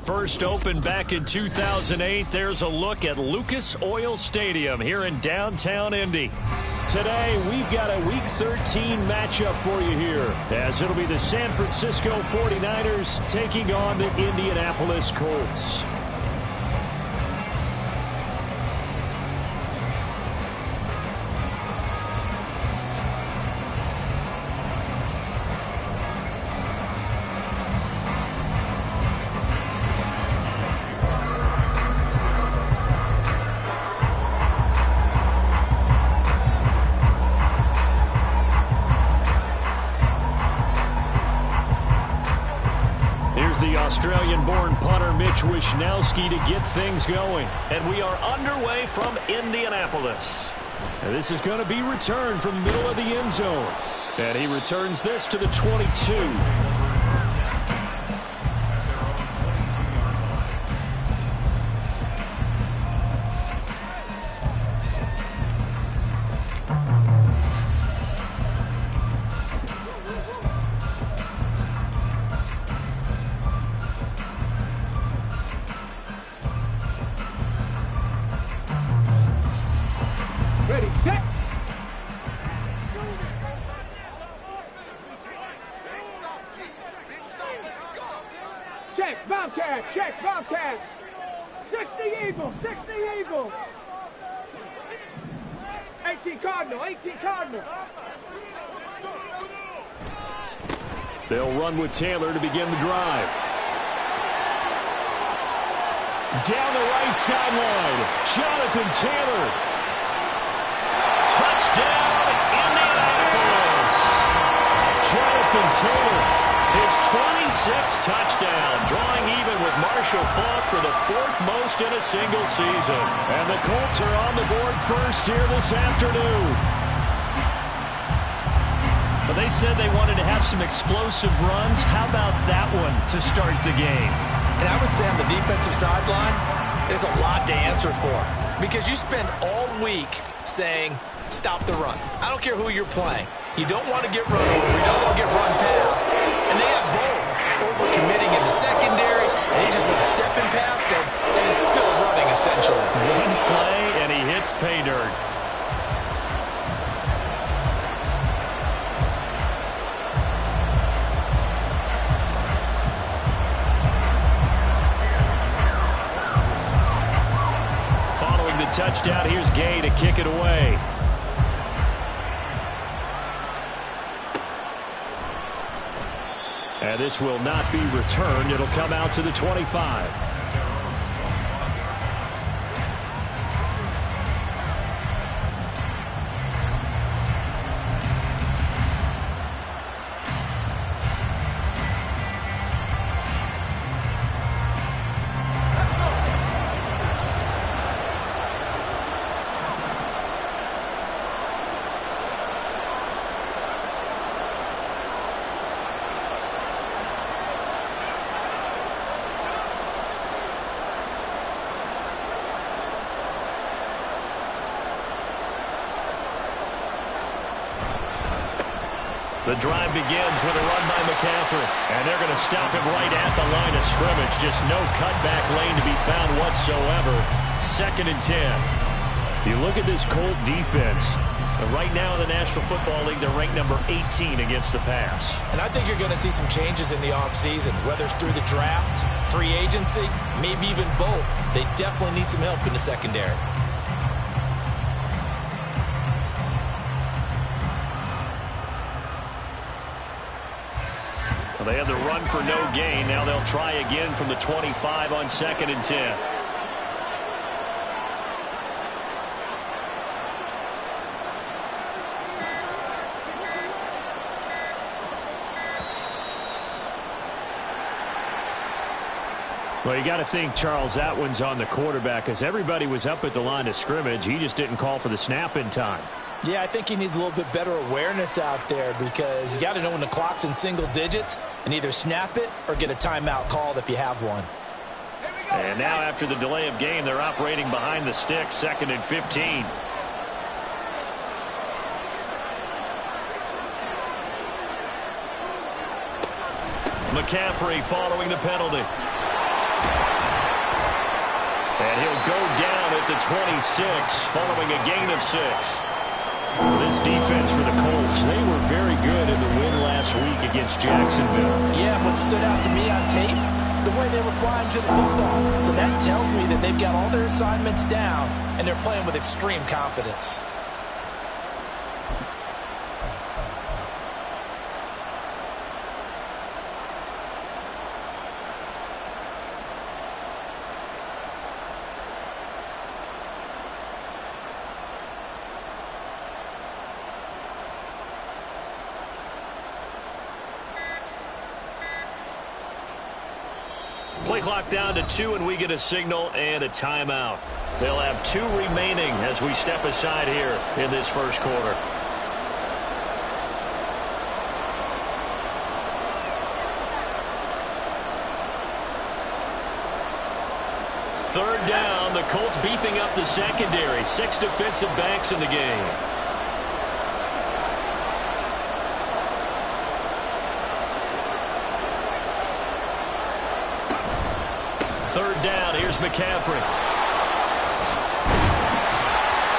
First opened back in 2008, there's a look at Lucas Oil Stadium here in downtown Indy. Today, we've got a Week 13 matchup for you here, as it'll be the San Francisco 49ers taking on the Indianapolis Colts. Australian-born punter Mitch Wishnowsky to get things going. And we are underway from Indianapolis. And this is going to be returned from the middle of the end zone. And he returns this to the 22. Ready, set. Check, Bobcats, check, Bobcats. 60 Eagles, 60 Eagles. 18 Cardinal, 18 Cardinal. They'll run with Taylor to begin the drive. Down the right sideline, Jonathan Taylor. Touchdown, Indianapolis. Jonathan Taylor, his 26th touchdown, drawing even with Marshall Faulk for the 4th most in a single season. And the Colts are on the board first here this afternoon. But they said they wanted to have some explosive runs. How about that one to start the game? And I would say on the defensive sideline, there's a lot to answer for. Because you spend all week saying, stop the run. I don't care who you're playing. You don't want to get run over. You don't want to get run past. And they have both. Overcommitting in the secondary, and he just went stepping past him and is still running, essentially. One play, and he hits pay dirt. Following the touchdown, here's Gay to kick it away. And this will not be returned. It'll come out to the 25. The drive begins with a run by McCaffrey. And they're going to stop him right at the line of scrimmage. Just no cutback lane to be found whatsoever. 2nd and 10. You look at this Colt defense. Right now in the National Football League, they're ranked number 18 against the pass. And I think you're going to see some changes in the offseason, whether it's through the draft, free agency, maybe even both. They definitely need some help in the secondary. They had the run for no gain. Now they'll try again from the 25 on 2nd and 10. Well, you got to think, Charles, that one's on the quarterback, as everybody was up at the line of scrimmage. He just didn't call for the snap in time. Yeah, I think he needs a little bit better awareness out there because you got to know when the clock's in single digits and either snap it or get a timeout called if you have one. And now after the delay of game, they're operating behind the sticks, 2nd and 15. McCaffrey following the penalty. And he'll go down at the 26 following a gain of 6. This defense for the Colts, they were very good in the win last week against Jacksonville. Yeah, what stood out to me on tape, the way they were flying to the football. So that tells me that they've got all their assignments down, and they're playing with extreme confidence. Play clock down to 2, and we get a signal and a timeout. They'll have 2 remaining as we step aside here in this first quarter. Third down, the Colts beefing up the secondary. 6 defensive backs in the game. Third down, here's McCaffrey.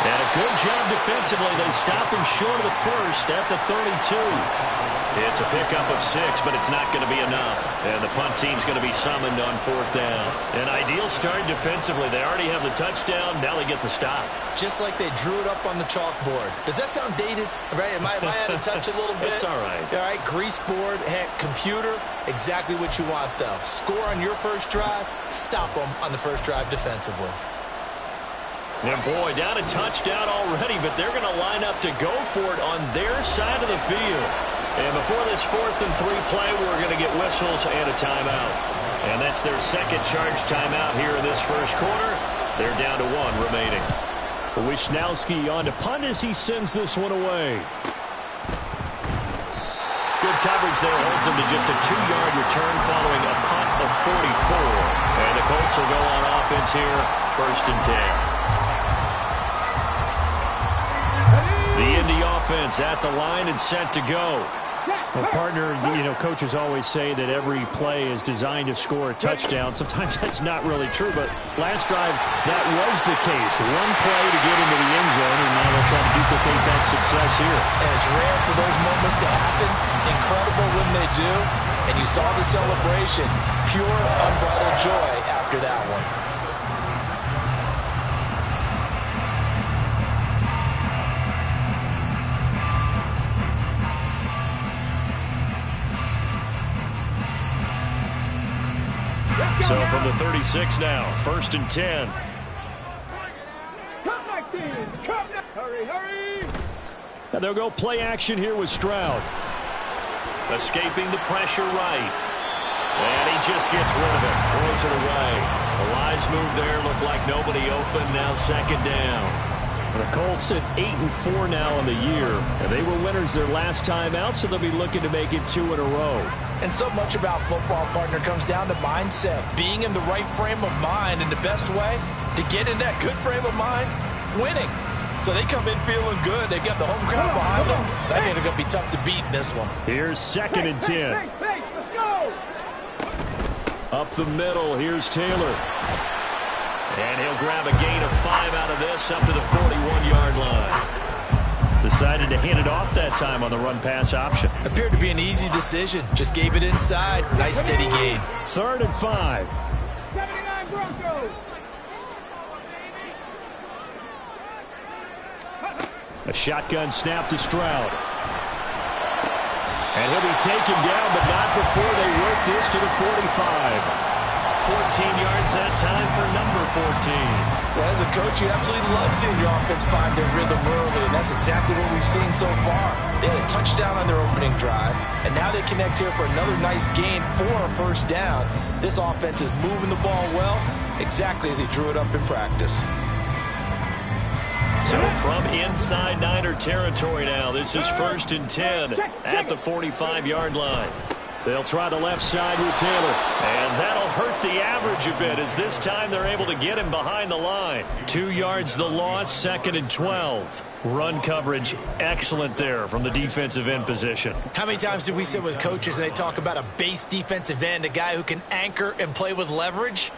And a good job defensively. They stop him short of the first at the 32. It's a pickup of 6, but it's not going to be enough. And the punt team's going to be summoned on 4th down. An ideal start defensively. They already have the touchdown. Now they get the stop. Just like they drew it up on the chalkboard. Does that sound dated? Right? Am I out of touch a little bit? It's all right. All right, grease board, heck, computer, exactly what you want, though. Score on your first drive, stop them on the first drive defensively. And boy, down a touchdown already, but they're going to line up to go for it on their side of the field. And before this 4th and 3 play, we're going to get whistles and a timeout. And that's their second charge timeout here in this first quarter. They're down to 1 remaining. Wisnowski on to punt as he sends this one away. Good coverage there holds him to just a 2-yard return following a punt of 44. And the Colts will go on offense here, 1st and 10. The Indy offense at the line and set to go. Well, partner, coaches always say that every play is designed to score a touchdown. Sometimes that's not really true, but last drive, that was the case. 1 play to get into the end zone, and now they'll try to duplicate that success here. And it's rare for those moments to happen. Incredible when they do. And you saw the celebration. Pure, unbridled joy after that one. So from the 36 now, 1st and 10. Come back, team. Come back. Hurry, hurry. And they'll go play action here with Stroud. Escaping the pressure right. And he just gets rid of it. Throws it away. The lines move there. Look like nobody open. Now 2nd down. The Colts at 8-4 now in the year. And they were winners their last time out, so they'll be looking to make it 2 in a row. And so much about football, partner, comes down to mindset. Being in the right frame of mind, and the best way to get in that good frame of mind, winning. So they come in feeling good. They've got the home crowd behind them. I think they're going to be tough to beat in this one. Here's 2nd and 10. Let's go. Up the middle, here's Taylor. And he'll grab a gain of 5 out of this up to the 41-yard line. Decided to hand it off that time on the run-pass option. Appeared to be an easy decision. Just gave it inside. Nice steady gain. 3rd and 5. 79 Broncos. A shotgun snap to Stroud. And he'll be taken down, but not before they work this to the 45. 14 yards that time for number 14. Well, as a coach, you absolutely love seeing your offense find their rhythm early, and that's exactly what we've seen so far. They had a touchdown on their opening drive, and now they connect here for another nice gain for a 1st down. This offense is moving the ball well, exactly as he drew it up in practice. So from inside Niner territory now, this is 1st and 10 at the 45-yard line. They'll try the left side with Taylor. And that'll hurt the average a bit as this time they're able to get him behind the line. 2 yards the loss, 2nd and 12. Run coverage excellent there from the defensive end position. How many times do we sit with coaches and they talk about a base defensive end, a guy who can anchor and play with leverage?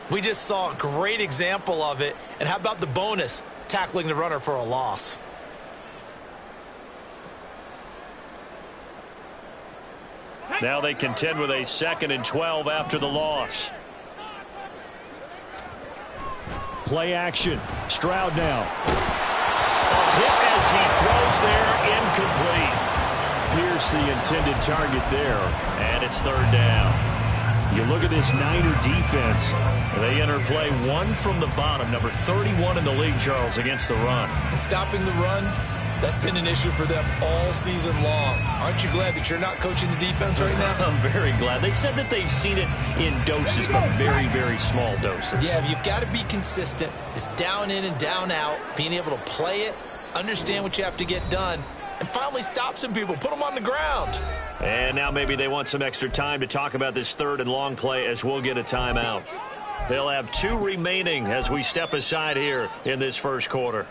We just saw a great example of it. And how about the bonus, tackling the runner for a loss? Now they contend with a 2nd and 12 after the loss. Play action. Stroud now. A hit as he throws there, incomplete. Pierce the intended target there. And it's 3rd down. You look at this Niner defense. They enter play 1 from the bottom, number 31 in the league, Charles, against the run. And stopping the run, that's been an issue for them all season long. Aren't you glad that you're not coaching the defense right now? I'm very glad. They said that they've seen it in doses, but very, very small doses. Yeah, you've got to be consistent. It's down in and down out, being able to play it, understand what you have to get done, and finally stop some people, put them on the ground. And now maybe they want some extra time to talk about this 3rd and long play as we'll get a timeout. They'll have 2 remaining as we step aside here in this first quarter.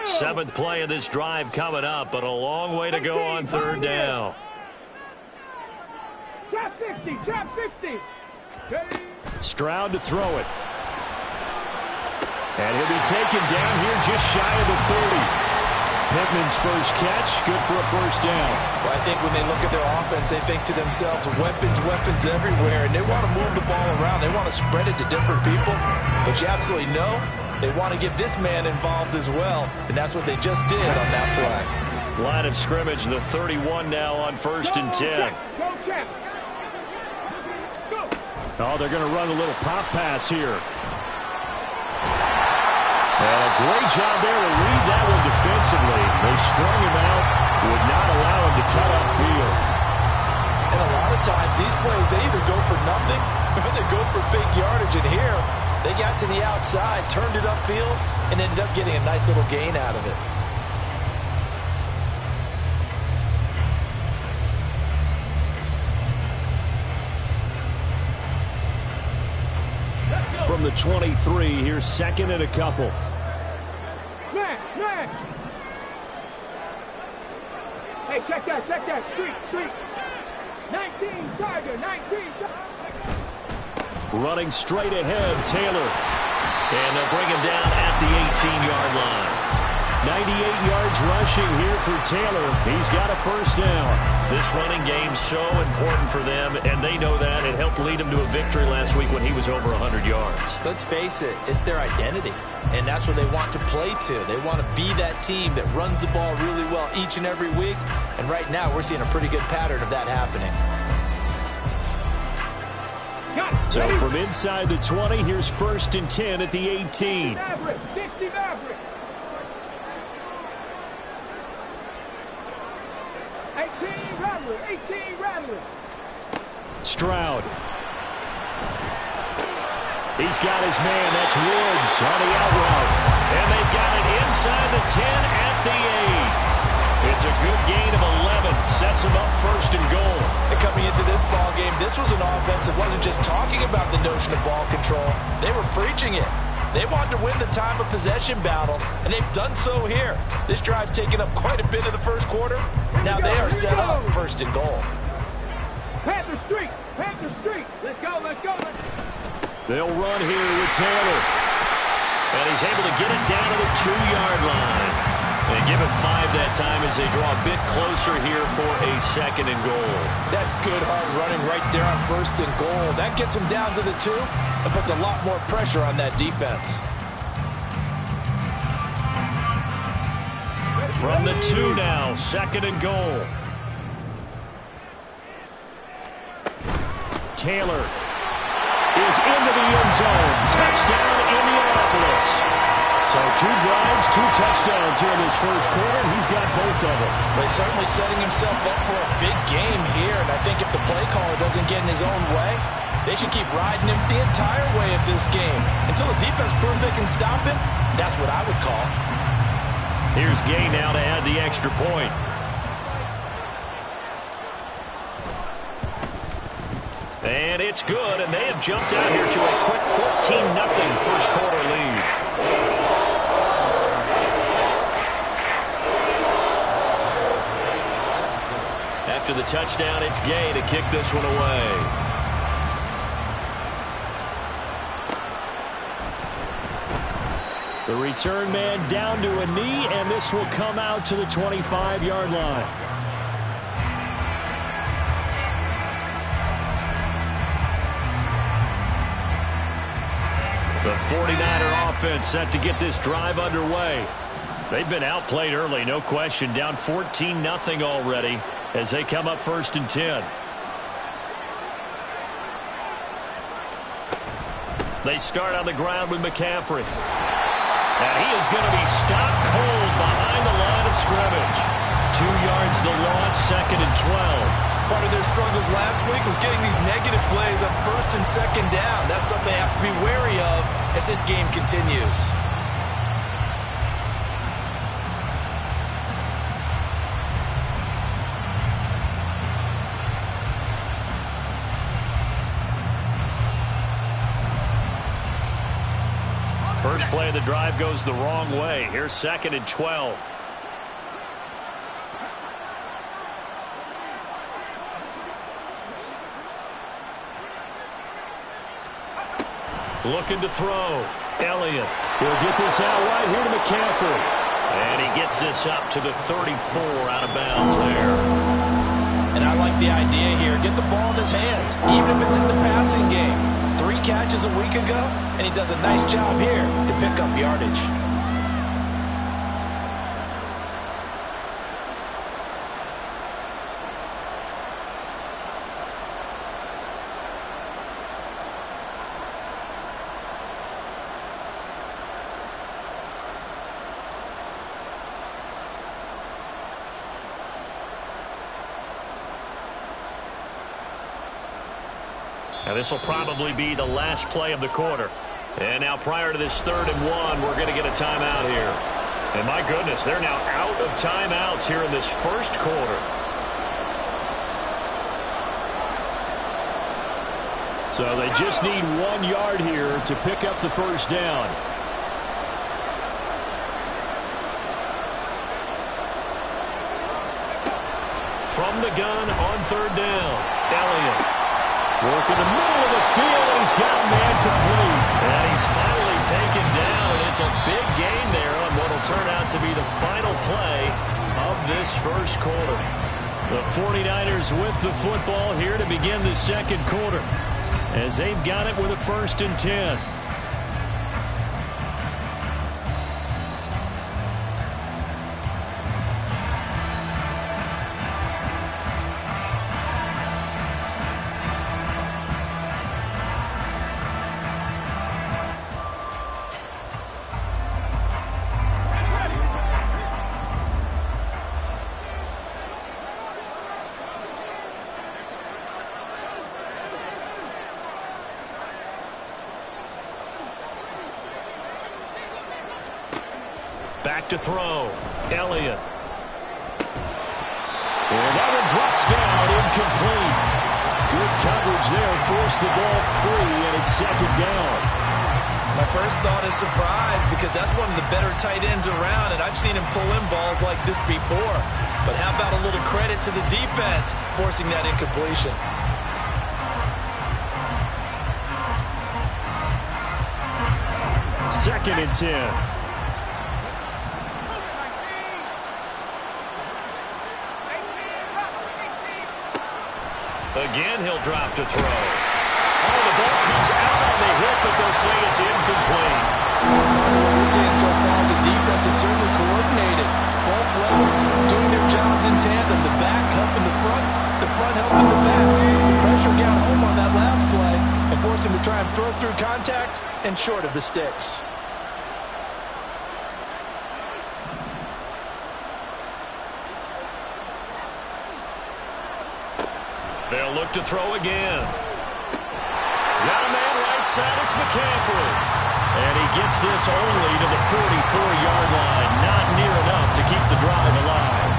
Seventh play of this drive coming up, but a long way to go on 3rd down. Trap 50, trap 50. Stroud to throw it. And he'll be taken down here just shy of the 30. Pittman's first catch, good for a 1st down. Well, I think when they look at their offense, they think to themselves, weapons everywhere, and they want to move the ball around. They want to spread it to different people, but you absolutely know they want to get this man involved as well, and that's what they just did on that play. Line of scrimmage, the 31 now on 1st and 10. Oh, they're going to run a little pop pass here. And a great job there to read that one defensively. They strung him out, would not allow him to cut upfield. And a lot of times, these plays, they either go for nothing or they go for big yardage. And here, they got to the outside, turned it upfield, and ended up getting a nice little gain out of it. From the 23, here's 2nd and a couple. Man. Hey, check that. Street. 19, Tiger, 19. Running straight ahead, Taylor. And they'll bring him down at the 18-yard line. 98 yards rushing here for Taylor. He's got a 1st down. This running game so important for them, and they know that. It helped lead them to a victory last week when he was over 100 yards. Let's face it, it's their identity, and that's what they want to play to. They want to be that team that runs the ball really well each and every week, and right now we're seeing a pretty good pattern of that happening. So from inside the 20, here's 1st and 10 at the 18. 60 Maverick. 18 Rattler. Stroud. He's got his man. That's Woods on the out route. And they've got it inside the 10 at the 8. It's a good gain of 11. Sets them up 1st and goal. And coming into this ball game, this was an offense that wasn't just talking about the notion of ball control. They were preaching it. They wanted to win the time of possession battle, and they've done so here. This drive's taken up quite a bit of the first quarter. Now they are set up 1st and goal. Panther Street. Let's go. They'll run here with Taylor. And he's able to get it down to the 2-yard line. And give him 5 that time as they draw a bit closer here for a 2nd and goal. That's good hard running right there on 1st and goal. That gets him down to the 2. That puts a lot more pressure on that defense. From the 2 now, 2nd and goal. Taylor is into the end zone. Touchdown, Indianapolis. So 2 drives, 2 touchdowns here in this first quarter. He's got both of them. Well, he's certainly setting himself up for a big game here. And I think if the play caller doesn't get in his own way, They should keep riding him the entire way of this game. Until the defense proves they can stop him, that's what I would call. Here's Gay now to add the extra point. And it's good, and they have jumped out here to a quick 14-0 first quarter lead. After the touchdown, it's Gay to kick this one away. The return man down to a knee, and this will come out to the 25-yard line. The 49er offense set to get this drive underway. They've been outplayed early, no question. Down 14-0 already as they come up 1st and 10. They start on the ground with McCaffrey. And he is going to be stopped cold behind the line of scrimmage. 2 yards the loss, 2nd and 12. Part of their struggles last week was getting these negative plays on 1st and 2nd down. That's something they have to be wary of as this game continues. First play of the drive goes the wrong way. Here's 2nd and 12. Looking to throw. Elliott will get this out right here to McCaffrey. And he gets this up to the 34 out of bounds there. And I like the idea here. Get the ball in his hands, even if it's in the passing game. 3 catches a week ago, and he does a nice job here to pick up yardage. Now this will probably be the last play of the quarter. And now prior to this 3rd and 1, we're going to get a timeout here. And my goodness, they're now out of timeouts here in this first quarter. So they just need 1 yard here to pick up the first down. From the gun on 3rd down, Elliott. Work in the middle of the field, and he's got man complete. And he's finally taken down, and it's a big gain there on what will turn out to be the final play of this first quarter. The 49ers with the football here to begin the 2nd quarter, as they've got it with a 1st and 10. Back to throw. Elliott. And that one drops down, incomplete. Good coverage there, forced the ball free, and it's 2nd down. My first thought is surprise, because that's one of the better tight ends around, and I've seen him pull in balls like this before. But how about a little credit to the defense forcing that incompletion? Second and 10. Again, he'll drop to throw. Oh, the ball comes out on the hit, but they'll say it's incomplete. What we're seeing so far is the defense is certainly coordinated. Both levels doing their jobs in tandem. The back helping the front helping the back. The pressure got home on that last play and forced him to try and throw through contact and short of the sticks. They'll look to throw again. outside, it's McCaffrey. And he gets this only to the 44-yard line. Not near enough to keep the drive alive.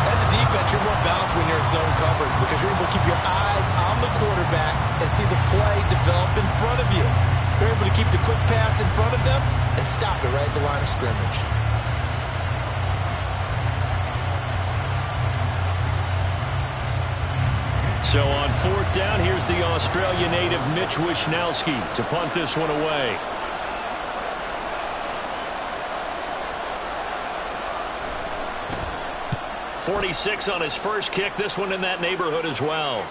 As a defense, you're more balanced when you're in zone coverage because you're able to keep your eyes on the quarterback and see the play develop in front of you. You're able to keep the quick pass in front of them and stop it right at the line of scrimmage. So on 4th down, here's the Australia native Mitch Wishnowsky to punt this one away. .46 on his first kick. This one in that neighborhood as well.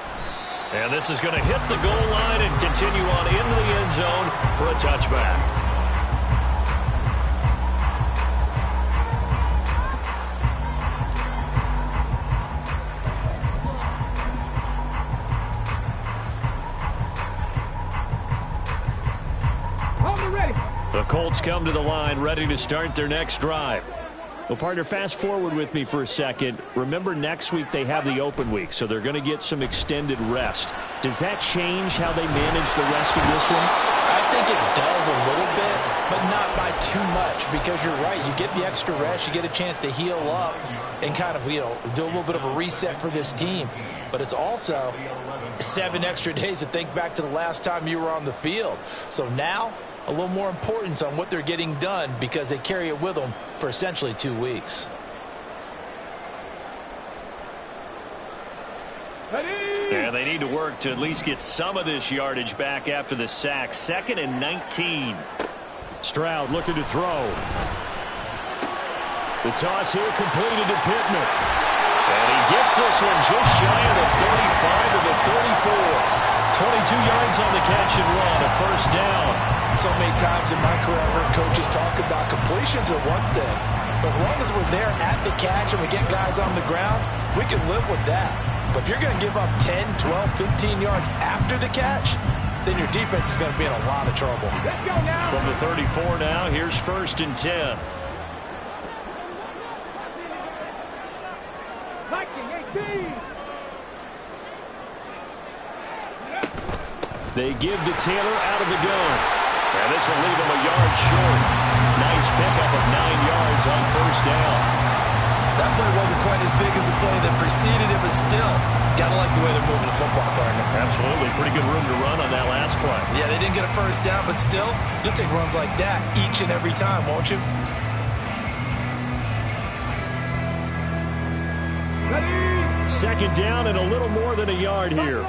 And this is going to hit the goal line and continue on into the end zone for a touchback. The Colts come to the line, ready to start their next drive. Well, partner, fast forward with me for a second. Remember, next week they have the open week, so they're going to get some extended rest. Does that change how they manage the rest of this one? I think it does a little bit, but not by too much, because you're right. You get the extra rest, you get a chance to heal up and kind of, do a little bit of a reset for this team. But it's also 7 extra days to think back to the last time you were on the field. So now, a little more importance on what they're getting done because they carry it with them for essentially 2 weeks. And they need to work to at least get some of this yardage back after the sack. 2nd and 19. Stroud looking to throw. The toss here completed to Pittman. And he gets this one just shy of the 35 to the 34. 22 yards on the catch and run, a first down. So many times in my career, I've heard coaches talk about completions are one thing. But as long as we're there at the catch and we get guys on the ground, we can live with that. But if you're going to give up 10, 12, 15 yards after the catch, then your defense is going to be in a lot of trouble. Let's go now. From the 34 now, here's 1st and 10. They give to Taylor out of the gun. And this will leave him a yard short. Nice pickup of 9 yards on 1st down. That play wasn't quite as big as the play that preceded it, but still, gotta like the way they're moving the football, partner. Absolutely. Pretty good room to run on that last play. Yeah, they didn't get a first down, but still, you'll take runs like that each and every time, won't you? Ready? 2nd down and a little more than a yard here.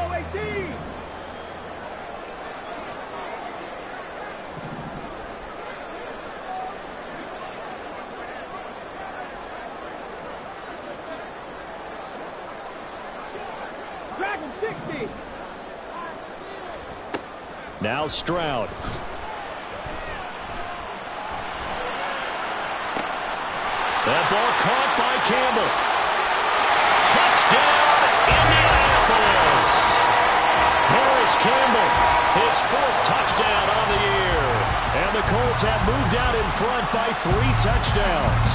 Now Stroud. That ball caught by Campbell. Touchdown, Indianapolis. Harris Campbell, his 4th touchdown on the year. And the Colts have moved out in front by 3 touchdowns.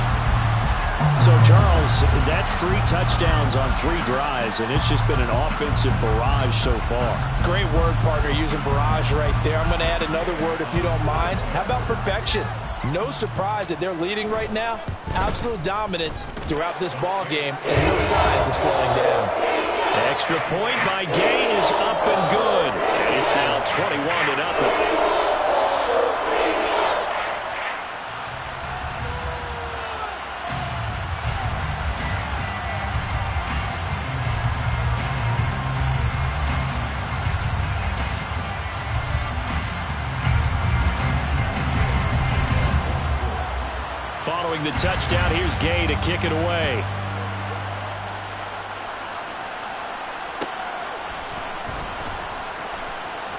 So, Charles, that's 3 touchdowns on 3 drives, and it's just been an offensive barrage so far. Great word, partner, using barrage right there. I'm going to add another word if you don't mind. How about perfection? No surprise that they're leading right now. Absolute dominance throughout this ball game and no signs of slowing down. Extra point by Gain is up and good. And it's now 21-0. Following the touchdown, here's Gay to kick it away.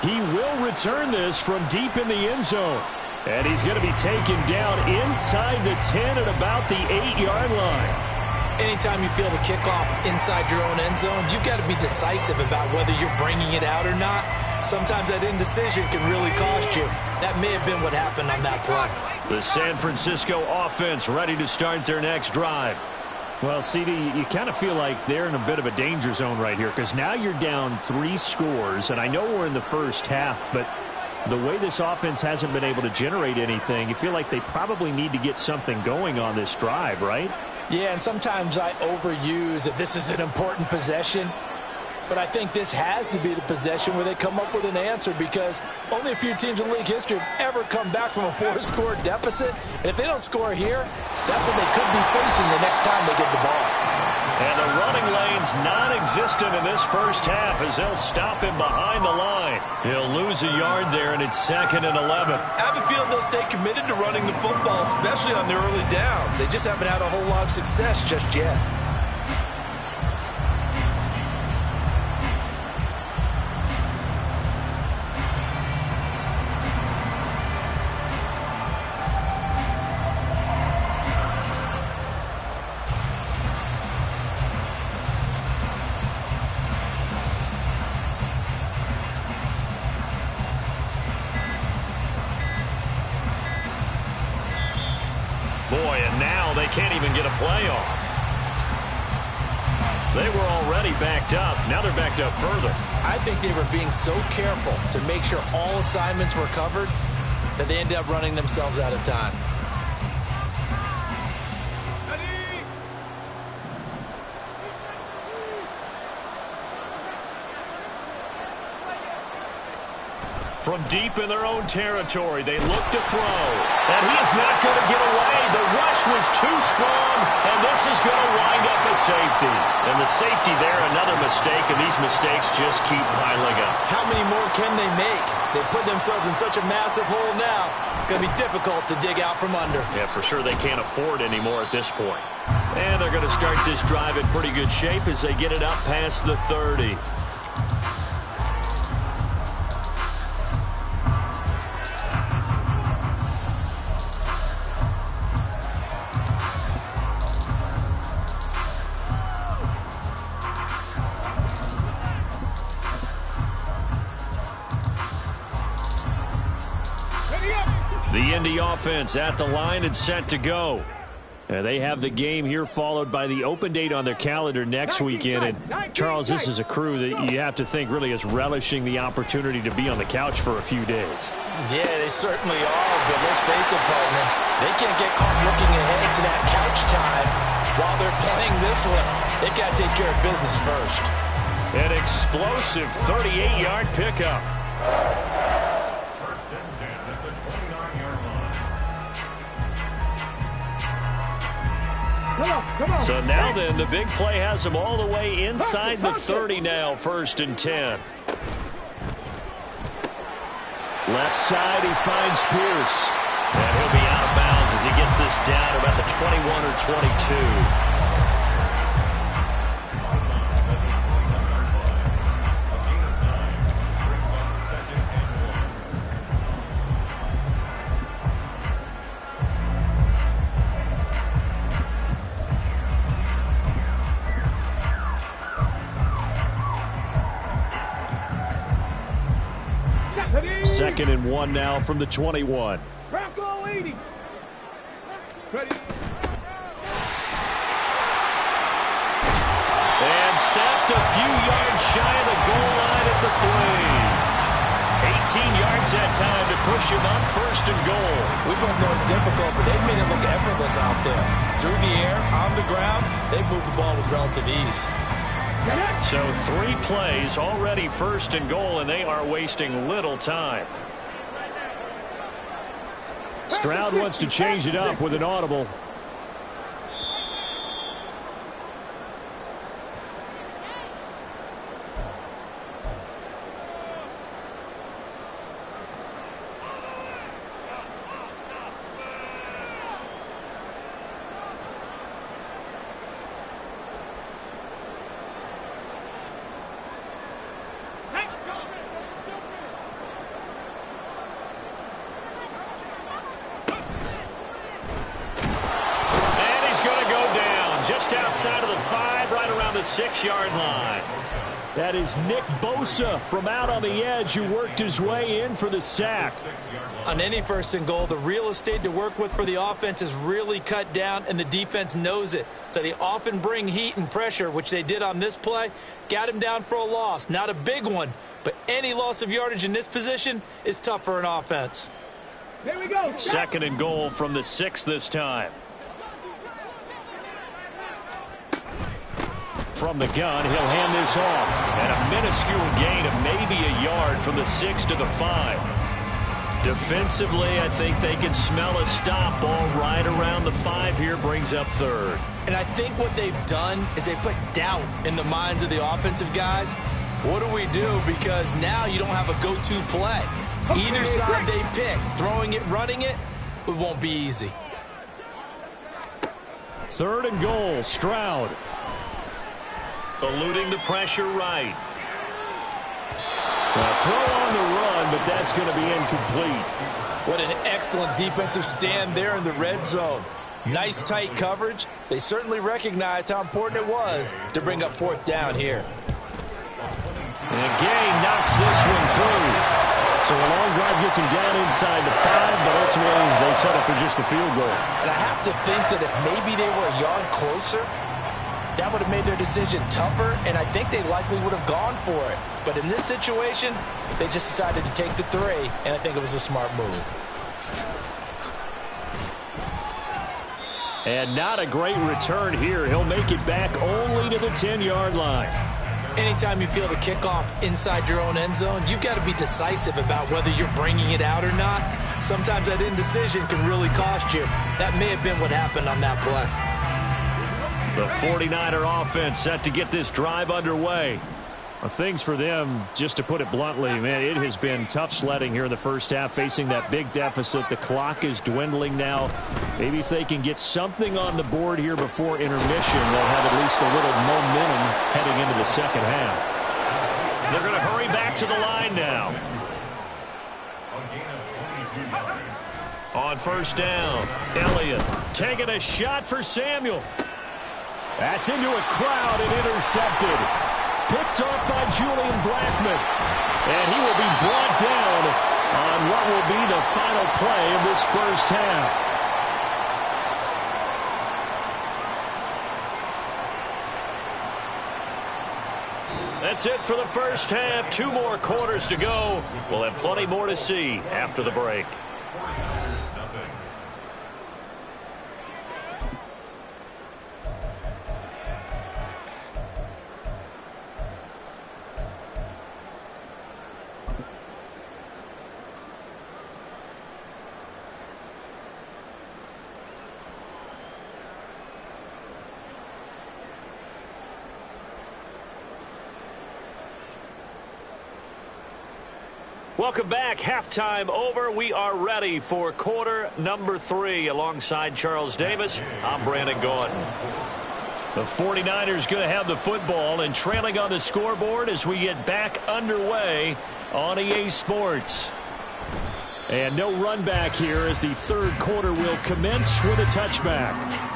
He will return this from deep in the end zone. And he's going to be taken down inside the 10 at about the 8-yard line. Anytime you feel the kickoff inside your own end zone, you've got to be decisive about whether you're bringing it out or not. Sometimes that indecision can really cost you. That may have been what happened on that play. The San Francisco offense ready to start their next drive. Well, CD, you kind of feel like they're in a bit of a danger zone right here because now you're down 3 scores, and I know we're in the first half, but The way this offense hasn't been able to generate anything, you feel like they probably need to get something going on this drive, right? Yeah, and sometimes I overuse that this is an important possession. But I think this has to be the possession where they come up with an answer, because only a few teams in league history have ever come back from a 4-score deficit. And if they don't score here, that's what they could be facing the next time they get the ball. And the running lane's non-existent in this first half as they'll stop him behind the line. He'll lose a yard there, and it's 2nd and 11. I have a feeling they'll stay committed to running the football, especially on their early downs. They just haven't had a whole lot of success just yet. Boy, and now they can't even get a play off. They were already backed up. Now they're backed up further. I think they were being so careful to make sure all assignments were covered that they ended up running themselves out of time. From deep in their own territory, they look to throw. And he's not going to get away. The rush was too strong, and this is going to wind up a safety. And the safety there, another mistake, and these mistakes just keep piling up. How many more can they make? They put themselves in such a massive hole now. Going to be difficult to dig out from under. Yeah, for sure they can't afford anymore at this point. And they're going to start this drive in pretty good shape as they get it up past the 30. The Indy offense at the line and set to go. They have the game here followed by the open date on their calendar next weekend. And Charles, this is a crew that you have to think really is relishing the opportunity to be on the couch for a few days. Yeah, they certainly are, but let's face it, partner. They can't get caught looking ahead to that couch time while they're playing this one. They've got to take care of business first. An explosive 38-yard pickup. Come on. So now then, the big play has them all the way inside the 30 now, 1st and 10. Left side, he finds Pierce. And he'll be out of bounds as he gets this down about the 21 or 22. Second and 1 now from the 21. Bronco 80. Ready. And stopped a few yards shy of the goal line at the 3. 18 yards that time to push him up 1st and goal. We both know it's difficult, but they've made it look effortless out there. Through the air, on the ground, they've moved the ball with relative ease. So 3 plays already 1st and goal, and they are wasting little time. Stroud wants to change it up with an audible. Just outside of the 5, right around the 6-yard line. That is Nick Bosa from out on the edge who worked his way in for the sack. On any 1st and goal, the real estate to work with for the offense is really cut down, and the defense knows it. So they often bring heat and pressure, which they did on this play. Got him down for a loss. Not a big one, but any loss of yardage in this position is tough for an offense. Here we go. 2nd and goal from the 6 this time. From the gun, he'll hand this off. And a minuscule gain of maybe a yard from the 6 to the 5. Defensively, I think they can smell a stop. Ball right around the 5 here, brings up 3rd. And I think what they've done is they put doubt in the minds of the offensive guys. What do we do? Because now you don't have a go-to play. Either side they pick, throwing it, running it, it won't be easy. 3rd and goal, Stroud. Eluding the pressure right. A throw on the run, but that's going to be incomplete. What an excellent defensive stand there in the red zone. Nice tight coverage. They certainly recognized how important it was to bring up 4th down here. And Gay knocks this one through. So a long drive gets him down inside the 5, but ultimately they settle for just the field goal. And I have to think that if maybe they were a yard closer, that would have made their decision tougher, and I think they likely would have gone for it. But in this situation, they just decided to take the 3, and I think it was a smart move. And not a great return here. He'll make it back only to the 10-yard line. Anytime you feel the kickoff inside your own end zone, you've got to be decisive about whether you're bringing it out or not. Sometimes that indecision can really cost you. That may have been what happened on that play. The 49er offense set to get this drive underway. Well, things for them, just to put it bluntly, man, it has been tough sledding here in the first half, facing that big deficit. The clock is dwindling now. Maybe if they can get something on the board here before intermission, they'll have at least a little momentum heading into the second half. They're going to hurry back to the line now. On 1st down, Elliott taking a shot for Samuel. That's into a crowd and intercepted. Picked off by Julian Blackman. And he will be brought down on what will be the final play of this first half. That's it for the first half. 2 more quarters to go. We'll have plenty more to see after the break. Welcome back. Halftime over. We are ready for quarter number 3. Alongside Charles Davis, I'm Brandon Gordon. The 49ers going to have the football and trailing on the scoreboard as we get back underway on EA Sports. And no run back here as the 3rd quarter will commence with a touchback.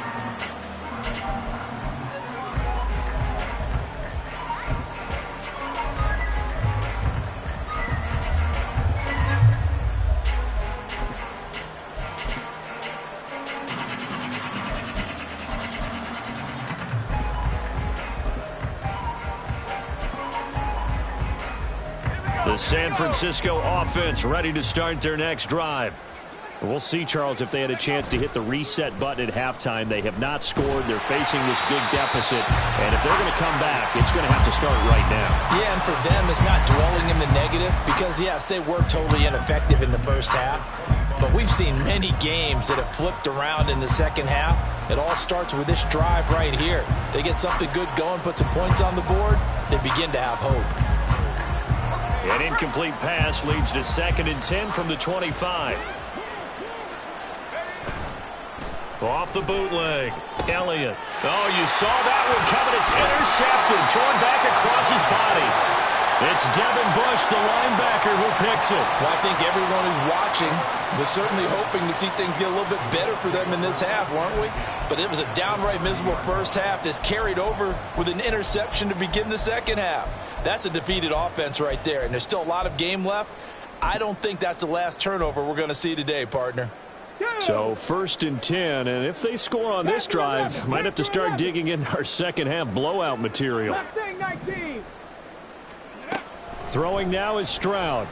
The San Francisco offense ready to start their next drive. We'll see, Charles, if they had a chance to hit the reset button at halftime. They have not scored. They're facing this big deficit. And if they're going to come back, it's going to have to start right now. Yeah, and for them, it's not dwelling in the negative because, yes, they were totally ineffective in the first half. But we've seen many games that have flipped around in the second half. It all starts with this drive right here. They get something good going, put some points on the board, they begin to have hope. An incomplete pass leads to 2nd and 10 from the 25. Off the bootleg. Elliott. Oh, you saw that one coming. It's intercepted. Thrown back across his body. It's Devin Bush, the linebacker, who picks it. Well, I think everyone who's watching was certainly hoping to see things get a little bit better for them in this half, weren't we? But it was a downright miserable first half. This carried over with an interception to begin the second half. That's a defeated offense right there, and there's still a lot of game left. I don't think that's the last turnover we're going to see today, partner. So 1st and 10, and if they score on this drive, might have to start digging in our second half blowout material. Throwing now is Stroud.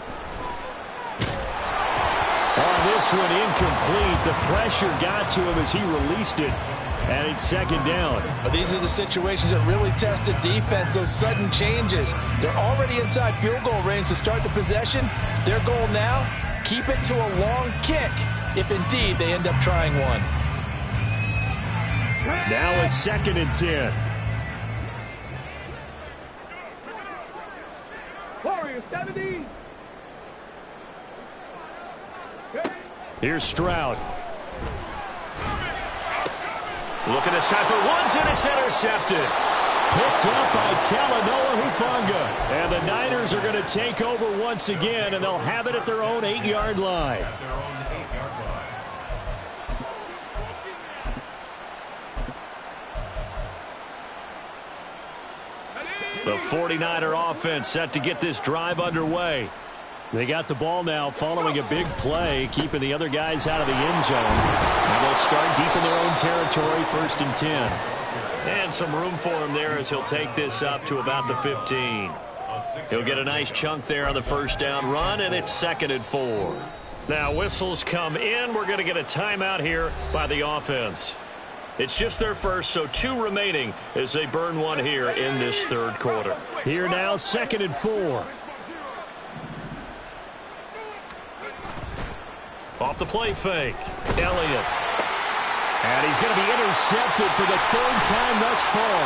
On this one, incomplete. The pressure got to him as he released it. And it's 2nd down. But these are the situations that really test the defense, those sudden changes. They're already inside field goal range to start the possession. Their goal now, keep it to a long kick, if indeed they end up trying one. Now a 2nd and 10. Warriors 70. Here's Stroud. Looking to set for Woods, and it's intercepted. Picked up by Talanoa Hufanga. And the Niners are going to take over once again, and they'll have it at their own 8-yard line. The 49er offense set to get this drive underway. They got the ball now following a big play, keeping the other guys out of the end zone. And they'll start deep in their own territory, 1st and 10. And some room for him there as he'll take this up to about the 15. He'll get a nice chunk there on the 1st down run, and it's 2nd and 4. Now whistles come in. We're going to get a timeout here by the offense. It's just their first, so 2 remaining as they burn one here in this 3rd quarter. Here now, 2nd and 4. Off the play fake, Elliott. And he's going to be intercepted for the 3rd time thus far.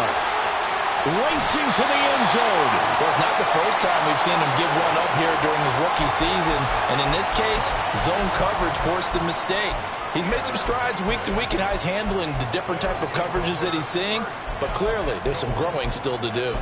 Racing to the end zone. Well, it's not the first time we've seen him give one up here during his rookie season. And in this case, zone coverage forced the mistake. He's made some strides week to week in how he's handling the different type of coverages that he's seeing. But clearly, there's some growing still to do.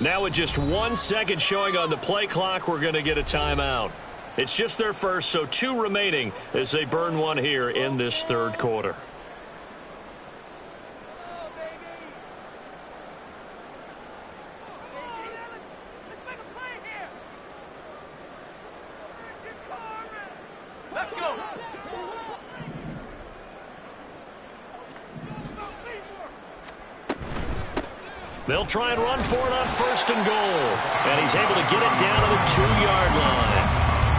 Now with just 1 second showing on the play clock, we're going to get a timeout. It's just their first, so 2 remaining as they burn one here in this 3rd quarter. Let's go. They'll try and run for it on 1st and goal. And he's able to get it down to the 2-yard line.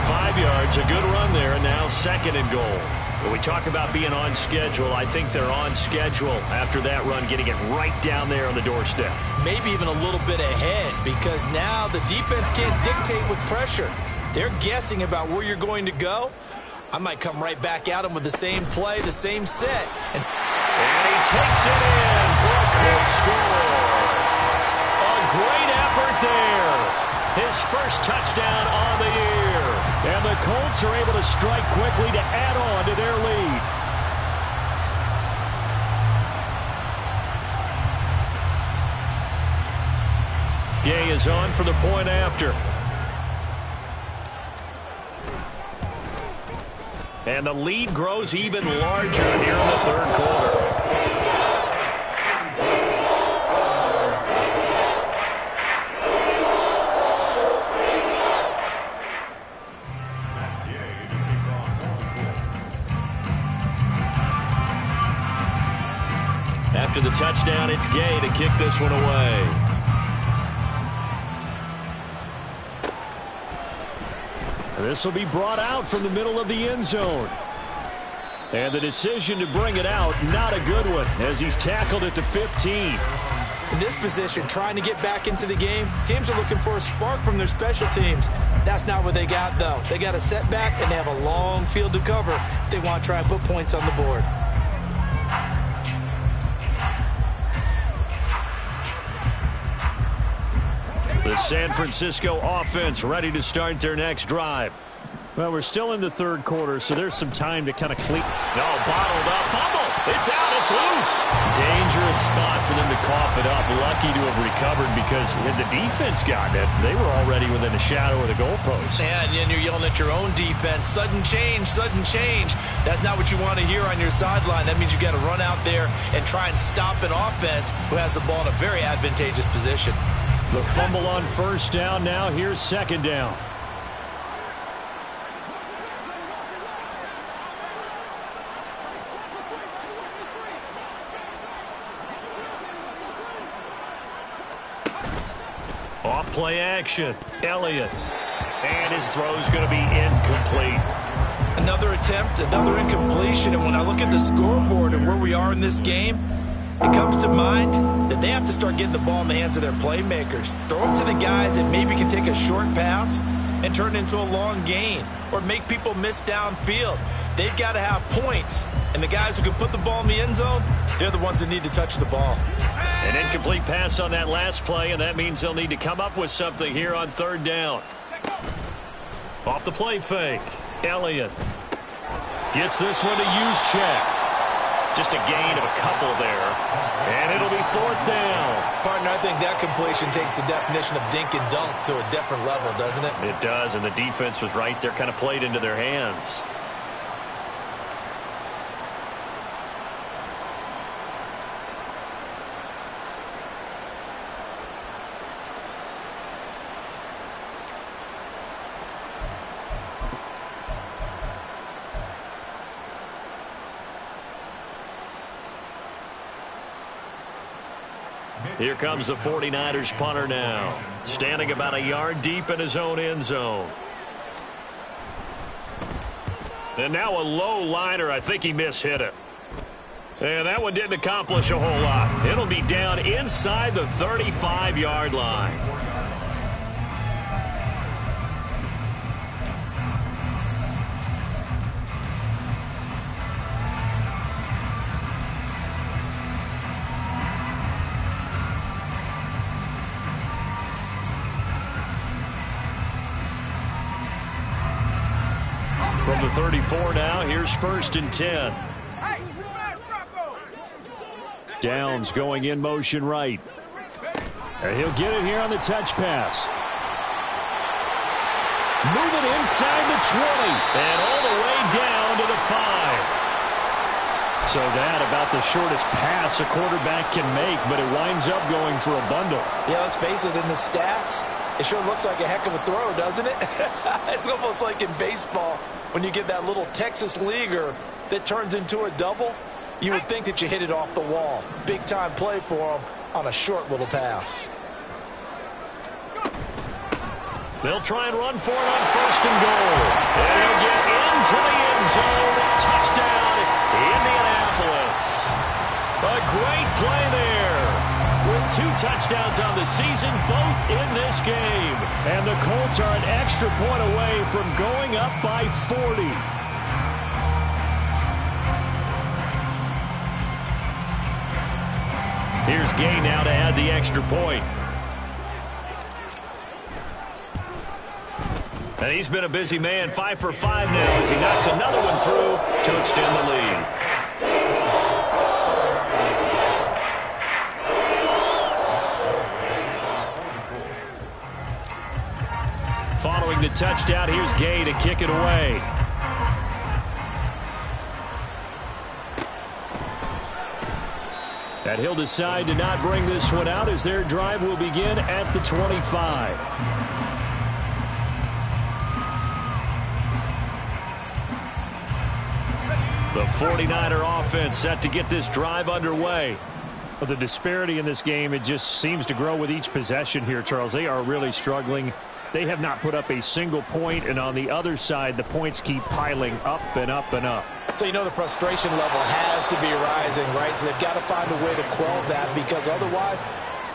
5 yards, a good run there, and now 2nd and goal. When we talk about being on schedule, I think they're on schedule after that run, getting it right down there on the doorstep. Maybe even a little bit ahead, because now the defense can't dictate with pressure. They're guessing about where you're going to go. I might come right back at him with the same play, the same set. And he takes it in for a quick score. Great effort there. His first touchdown on the year. And the Colts are able to strike quickly to add on to their lead. Gay is on for the point after. And the lead grows even larger here in the 3rd quarter. After the touchdown, it's Gay to kick this one away. This will be brought out from the middle of the end zone. And the decision to bring it out, not a good one, as he's tackled at the 15. In this position, trying to get back into the game, teams are looking for a spark from their special teams. That's not what they got, though. They got a setback, and they have a long field to cover if they want to try and put points on the board. The San Francisco offense ready to start their next drive. Well, we're still in the third quarter, so there's some time to kind of clean. No, bottled up. Fumble. It's out. It's loose. Dangerous spot for them to cough it up. Lucky to have recovered because had the defense gotten it, they were already within a shadow of the goalpost. And you're yelling at your own defense. Sudden change, sudden change. That's not what you want to hear on your sideline. That means you got to run out there and try and stop an offense who has the ball in a very advantageous position. The fumble on first down. Now here's second down. Off play action. Elliott. And his throw's going to be incomplete. Another attempt, another incompletion. And when I look at the scoreboard and where we are in this game, it comes to mind that they have to start getting the ball in the hands of their playmakers. Throw it to the guys that maybe can take a short pass and turn it into a long gain or make people miss downfield. They've got to have points. And the guys who can put the ball in the end zone, they're the ones that need to touch the ball. An incomplete pass on that last play, and that means they'll need to come up with something here on third down. Off the play fake. Elliott gets this one to use check. Just a gain of a couple there. And it'll be fourth down. Partner, I think that completion takes the definition of dink and dunk to a different level, doesn't it? It does, and the defense was right there, kind of played into their hands. Here comes the 49ers punter now, standing about a yard deep in his own end zone. And now a low liner. I think he mishit it. And that one didn't accomplish a whole lot. It'll be down inside the 35-yard line. From the 34 now, here's first and 10. Downs going in motion right. And he'll get it here on the touch pass. Moving inside the 20. And all the way down to the 5. So that about the shortest pass a quarterback can make, but it winds up going for a bundle. Yeah, let's face it, in the stats, it sure looks like a heck of a throw, doesn't it? It's almost like in baseball when you get that little Texas leaguer that turns into a double. You would think that you hit it off the wall. Big time play for him on a short little pass. They'll try and run for it on first and goal. And he'll get into the end zone. Touchdown, Indianapolis. A great play there. With 2 touchdowns on the season, both in this game. And the Colts are an extra point away from going up by 40. Here's Gay now to add the extra point. And he's been a busy man, 5 for 5 now as he knocks another one through to extend the lead. Following the touchdown, here's Gay to kick it away. And he'll decide to not bring this one out as their drive will begin at the 25. The 49er offense set to get this drive underway. Well, the disparity in this game, it just seems to grow with each possession here, Charles. They are really struggling. They have not put up a single point, and on the other side, the points keep piling up and up and up. So you know the frustration level has to be rising, right? So they've got to find a way to quell that because otherwise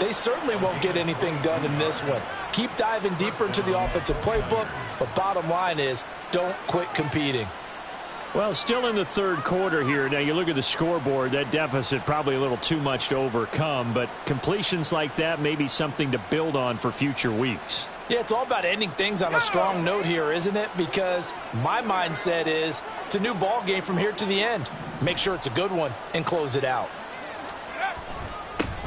they certainly won't get anything done in this one. Keep diving deeper into the offensive playbook, but bottom line is don't quit competing. Well, still in the third quarter here. Now, you look at the scoreboard, that deficit probably a little too much to overcome, but completions like that may be something to build on for future weeks. Yeah, it's all about ending things on a strong note here, isn't it? Because my mindset is it's a new ball game from here to the end. Make sure it's a good one and close it out.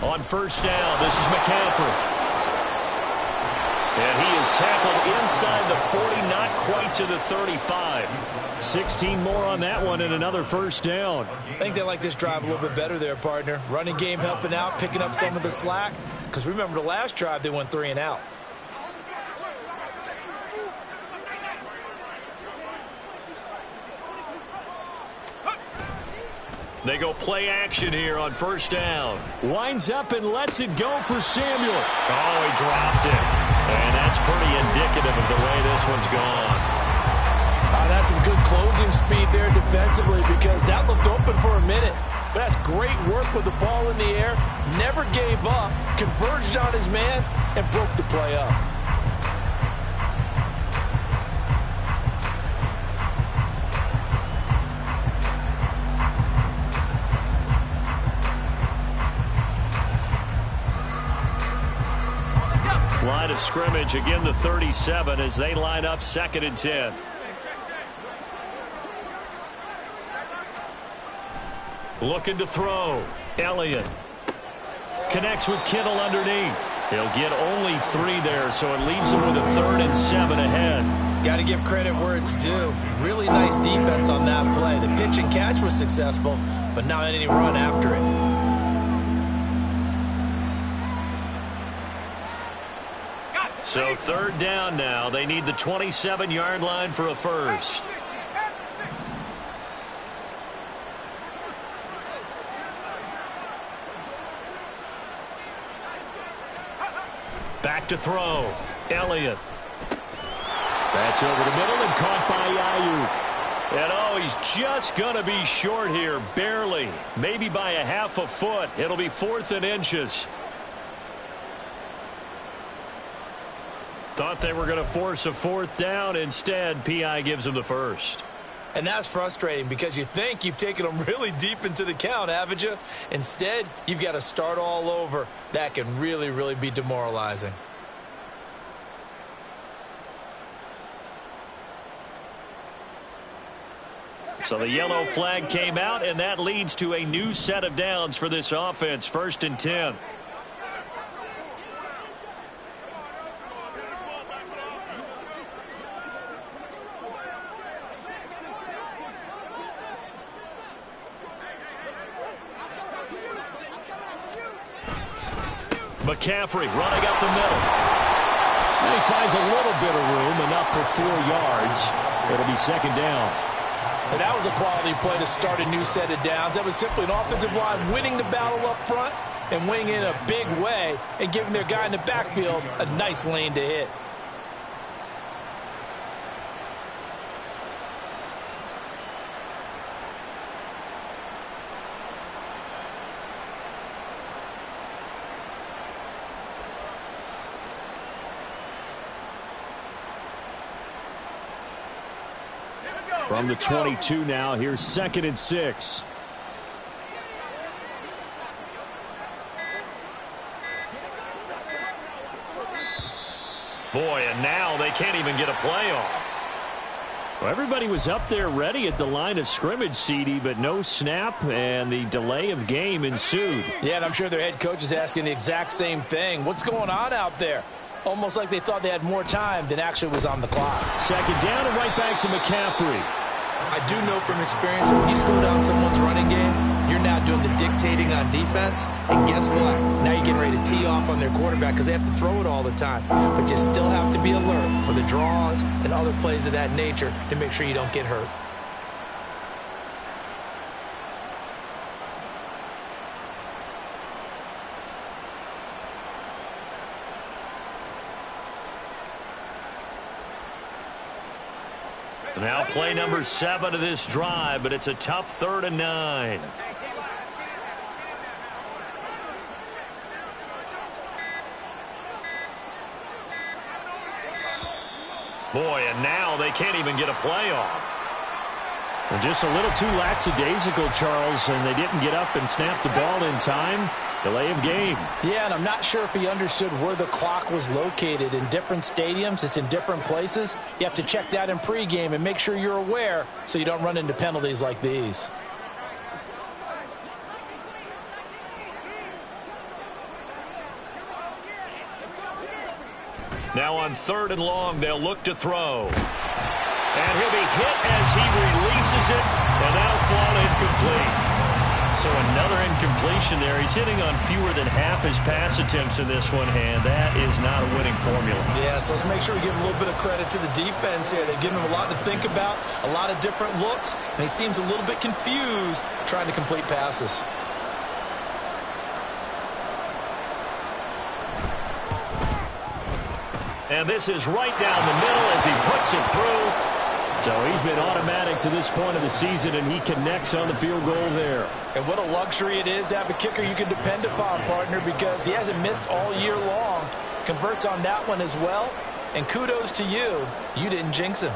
On first down, this is McCaffrey. And he is tackled inside the 40, not quite to the 35. 16 more on that one and another first down. I think they like this drive a little bit better there, partner. Running game helping out, picking up some of the slack. Because remember the last drive, they went 3 and out. They go play action here on first down. Winds up and lets it go for Samuel. Oh, he dropped it. And that's pretty indicative of the way this one's gone. That's some good closing speed there defensively because that looked open for a minute. But that's great work with the ball in the air. Never gave up, converged on his man, and broke the play up. Line of scrimmage, again the 37 as they line up 2nd and 10. Looking to throw. Elliott connects with Kittle underneath. He'll get only 3 there, so it leaves him with a 3rd and 7 ahead. Got to give credit where it's due. Really nice defense on that play. The pitch and catch was successful, but not any run after it. So 3rd down now. They need the 27-yard line for a first. Back to throw. Elliott. That's over the middle and caught by Ayuk. And oh, he's just going to be short here. Barely. Maybe by a half a foot. It'll be 4th and inches. Thought they were going to force a 4th down. Instead, P.I. gives them the first. And that's frustrating because you think you've taken them really deep into the count, haven't you? Instead, you've got to start all over. That can really, really be demoralizing. So the yellow flag came out, and that leads to a new set of downs for this offense. 1st and 10. McCaffrey running up the middle. And he finds a little bit of room, enough for 4 yards. It'll be 2nd down. And that was a quality play to start a new set of downs. That was simply an offensive line winning the battle up front and winning in a big way and giving their guy in the backfield a nice lane to hit. From the 22 now, here's 2nd and 6. Boy, and now they can't even get a play off. Well, everybody was up there ready at the line of scrimmage, CD, but no snap, and the delay of game ensued. Yeah, and I'm sure their head coach is asking the exact same thing. What's going on out there? Almost like they thought they had more time than actually was on the clock. 2nd down and right back to McCaffrey. I do know from experience that when you slow down someone's running game, you're now doing the dictating on defense. And guess what? Now you're getting ready to tee off on their quarterback because they have to throw it all the time. But you still have to be alert for the draws and other plays of that nature to make sure you don't get hurt. Now play number 7 of this drive, but it's a tough 3rd and 9. Boy, and now they can't even get a playoff. Well, just a little too lackadaisical, Charles, and they didn't get up and snap the ball in time. Delay of game. Yeah, and I'm not sure if he understood where the clock was located. In different stadiums, it's in different places. You have to check that in pregame and make sure you're aware so you don't run into penalties like these. Now on 3rd and long, they'll look to throw. And he'll be hit as he releases it, and that'll fall incomplete. So another incompletion there. He's hitting on fewer than half his pass attempts in this one, and that is not a winning formula. Yeah, so let's make sure we give a little bit of credit to the defense here. They've given him a lot to think about, a lot of different looks, and he seems a little bit confused trying to complete passes. And this is right down the middle as he puts it through. So he's been automatic to this point of the season, and he connects on the field goal there. And what a luxury it is to have a kicker you can depend upon, partner, because he hasn't missed all year long. Converts on that one as well. And kudos to you. You didn't jinx him.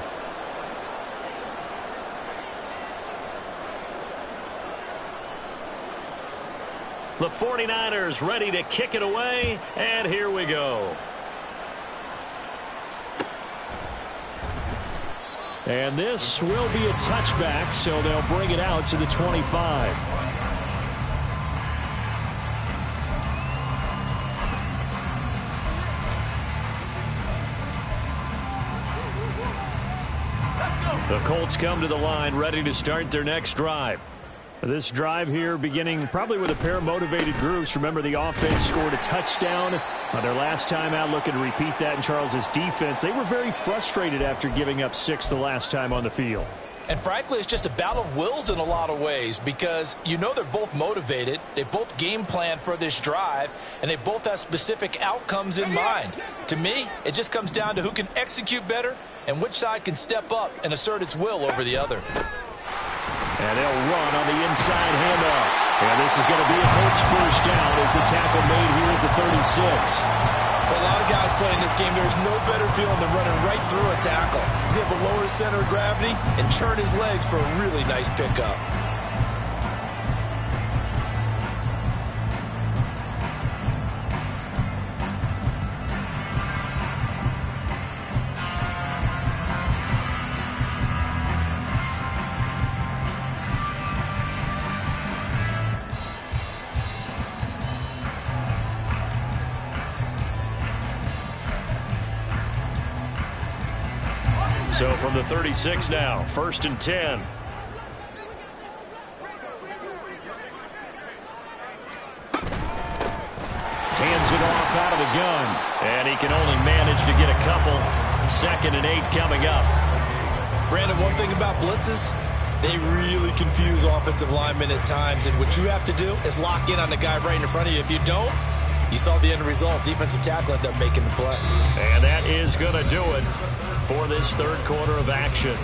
The 49ers ready to kick it away, and here we go. And this will be a touchback, so they'll bring it out to the 25. The Colts come to the line, ready to start their next drive. This drive here beginning probably with a pair of motivated groups. Remember, the offense scored a touchdown on their last time out. Looking to repeat that in Charles's defense. They were very frustrated after giving up 6 the last time on the field. And frankly, it's just a battle of wills in a lot of ways because you know they're both motivated. They both game plan for this drive, and they both have specific outcomes in mind. To me, it just comes down to who can execute better and which side can step up and assert its will over the other. And they'll run on the inside handoff. And this is going to be a Colts first down as the tackle made here at the 36. For a lot of guys playing this game, there's no better feeling than running right through a tackle. He's able to lower his center of gravity and churn his legs for a really nice pickup. So from the 36 now, 1st and 10. Hands it off out of the gun. And he can only manage to get a couple. 2nd and 8 coming up. Brandon, one thing about blitzes, they really confuse offensive linemen at times. And what you have to do is lock in on the guy right in front of you. If you don't, you saw the end result. Defensive tackle ended up making the play. And that is going to do it for this 3rd quarter of action.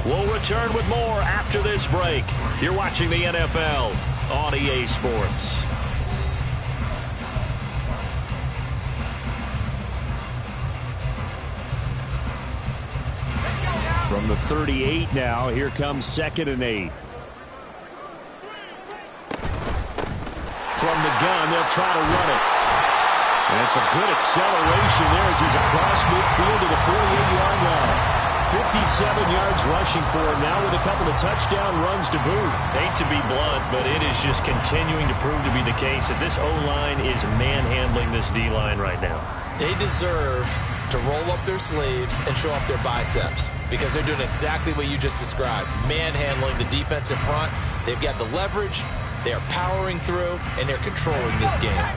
We'll return with more after this break. You're watching the NFL on EA Sports. From the 38 now, here comes 2nd and 8. From the gun, they'll try to run it. And it's a good acceleration there as he's across midfield to the 48-yard line. 57 yards rushing for him now with a couple of touchdown runs to boot. Hate to be blunt, but it is just continuing to prove to be the case that this O-line is manhandling this D-line right now. They deserve to roll up their sleeves and show off their biceps because they're doing exactly what you just described, manhandling the defensive front. They've got the leverage, they're powering through, and they're controlling this game.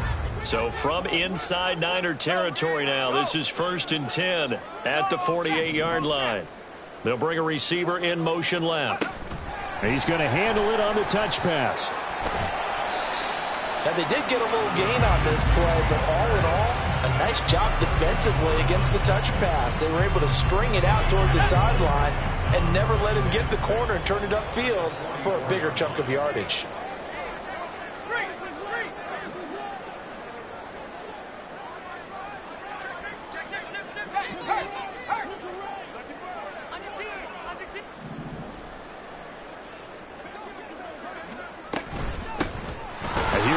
So from inside Niner territory now, this is 1st and 10 at the 48-yard line. They'll bring a receiver in motion left. He's going to handle it on the touch pass. Now, they did get a little gain on this play, but all in all, a nice job defensively against the touch pass. They were able to string it out towards the sideline and never let him get the corner and turn it upfield for a bigger chunk of yardage.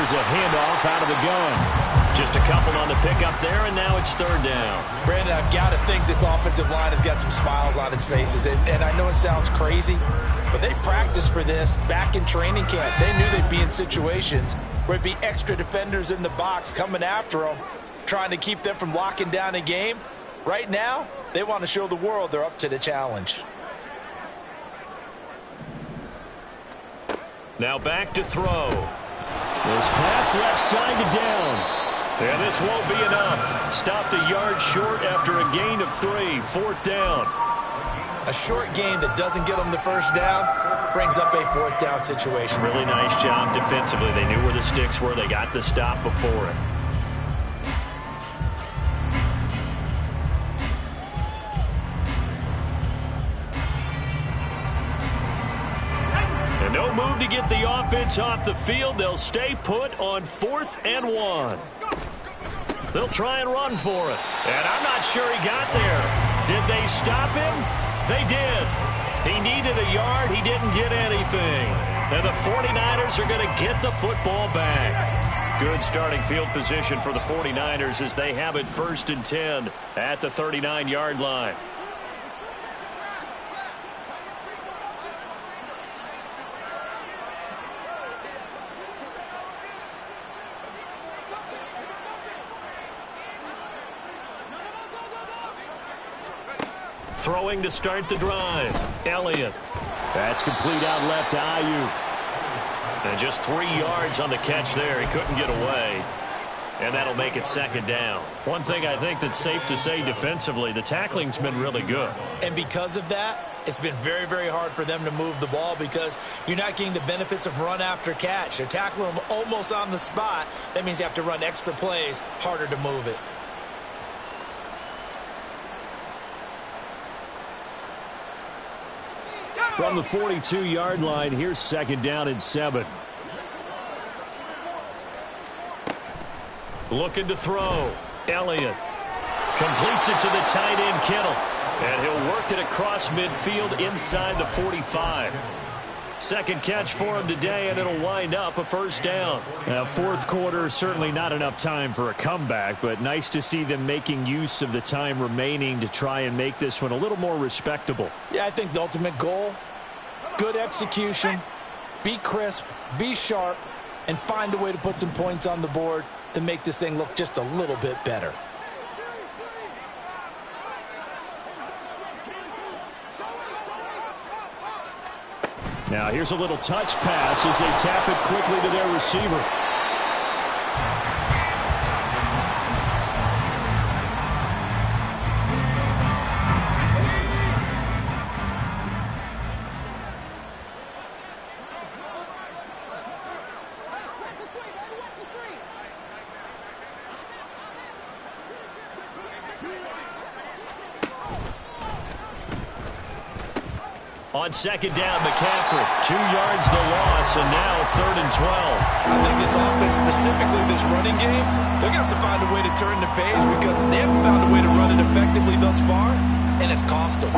here's a handoff out of the gun. Just a couple on the pickup there, and now it's third down. Brandon, I've got to think this offensive line has got some smiles on its faces. And I know it sounds crazy, but they practiced for this back in training camp. They knew they'd be in situations where it'd be extra defenders in the box coming after them, trying to keep them from locking down a game. Right now, they want to show the world they're up to the challenge. Now back to throw. This pass left side to Downs. And this won't be enough. Stopped a yard short after a gain of 3. 4th down. A short gain that doesn't get them the first down brings up a 4th down situation. Really nice job defensively. They knew where the sticks were. They got the stop before it. And no move to get the offense off the field. They'll stay put on 4th and 1. They'll try and run for it. And I'm not sure he got there. Did they stop him? They did. He needed a yard. He didn't get anything. And the 49ers are going to get the football back. Good starting field position for the 49ers as they have it 1st and 10 at the 39-yard line. Throwing to start the drive. Elliott. That's complete out left to Ayuk. And just 3 yards on the catch there. He couldn't get away. And that'll make it 2nd down. One thing I think that's safe to say defensively, the tackling's been really good. And because of that, it's been very, very hard for them to move the ball because you're not getting the benefits of run after catch. They're tackling them almost on the spot. That means you have to run extra plays, harder to move it. From the 42-yard line, here's 2nd down and 7. Looking to throw. Elliott completes it to the tight end, Kittle. And he'll work it across midfield inside the 45. Second catch for him today, and it'll wind up a 1st down. Now, 4th quarter, certainly not enough time for a comeback, but nice to see them making use of the time remaining to try and make this one a little more respectable. Yeah, I think the ultimate goal, good execution, be crisp, be sharp, and find a way to put some points on the board to make this thing look just a little bit better. Now here's a little touch pass as they tap it quickly to their receiver. On 2nd down, McCaffrey. 2 yards the loss, and now 3rd and 12. I think this offense, specifically this running game, they're going to have to find a way to turn the page because they haven't found a way to run it effectively thus far, and it's cost them.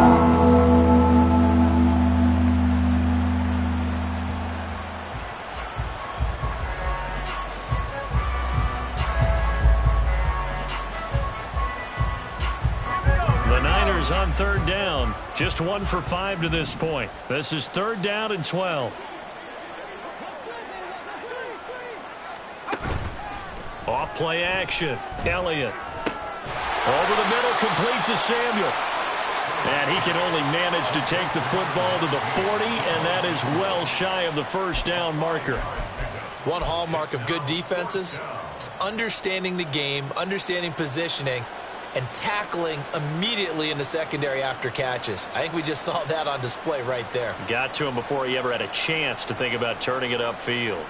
On 3rd down, just 1 for 5 to this point. This is 3rd down and 12. Off play action. Elliott. Over the middle, complete to Samuel. And he can only manage to take the football to the 40, and that is well shy of the 1st down marker. One hallmark of good defenses is understanding the game, understanding positioning, and tackling immediately in the secondary after catches. I think we just saw that on display right there. Got to him before he ever had a chance to think about turning it upfield.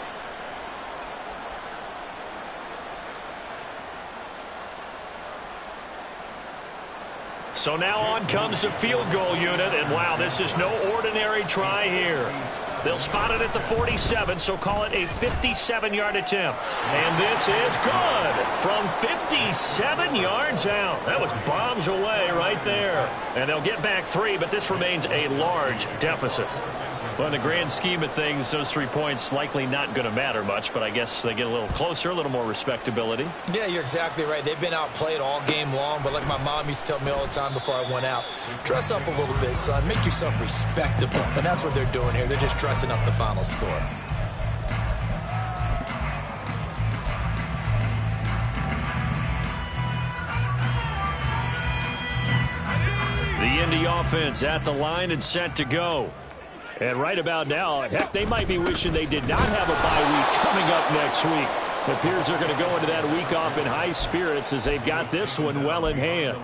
So now on comes the field goal unit, and wow, this is no ordinary try here. They'll spot it at the 47, so call it a 57-yard attempt. And this is good from 57 yards out. That was bombs away right there. And they'll get back 3, but this remains a large deficit. Well, in the grand scheme of things, those 3 points likely not going to matter much, but I guess they get a little closer, a little more respectability. Yeah, you're exactly right. They've been outplayed all game long, but like my mom used to tell me all the time before I went out, dress up a little bit, son. Make yourself respectable. And that's what they're doing here. They're just dressing up the final score. The Indy offense at the line and set to go. And right about now, heck, they might be wishing they did not have a bye week coming up next week. It appears they're going to go into that week off in high spirits as they've got this one well in hand.